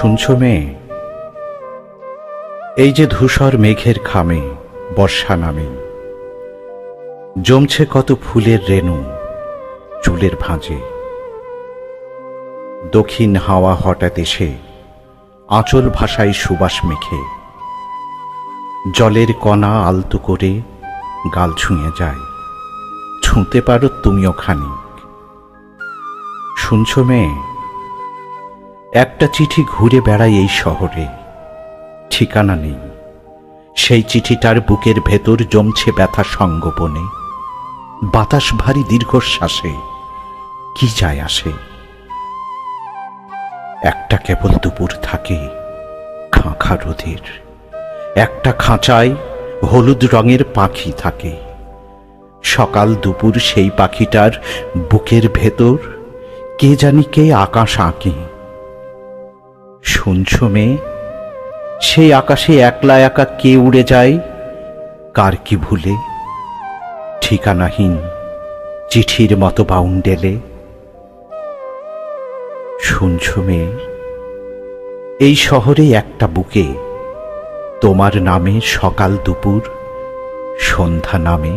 শুনছো মেয়ে, এই যে ধূসর মেঘের খামে বর্ষা নামে, জমছে কত ফুলের রেণু চুলের ভাঁজে। দক্ষিণ হাওয়া হঠাৎ এসে আঁচল ভাষায় সুবাস মেখে, জলের কণা আলতো করে গাল ছুঁয়ে যায়। ছুঁতে পারো তুমিও খানিক। শুনছো মেয়ে, একটা চিঠি ঘুরে বেড়ায় এই শহরে, ঠিকানা নেই। সেই চিঠিটার বুকের ভেতর জমছে ব্যথা সঙ্গোপনে। বাতাস ভারী দীর্ঘশ্বাসে, কি যায় আসে। একটা কেবল দুপুর থাকে খাঁখা রোদের, একটা খাঁচায় হলুদ রঙের পাখি থাকে। সকাল দুপুর সেই পাখিটার বুকের ভেতর কে জানি কে আকাশ আঁকে। শুনছো মেয়ে, সেই আকাশে একলা একা কে উড়ে যায়, কার কি ভুলে, ঠিকানাহীন চিঠির মতো বাউন্ডেলে। শুনছো মেয়ে, এই শহরে একটা বুকে তোমার নামে সকাল দুপুর সন্ধ্যা নামে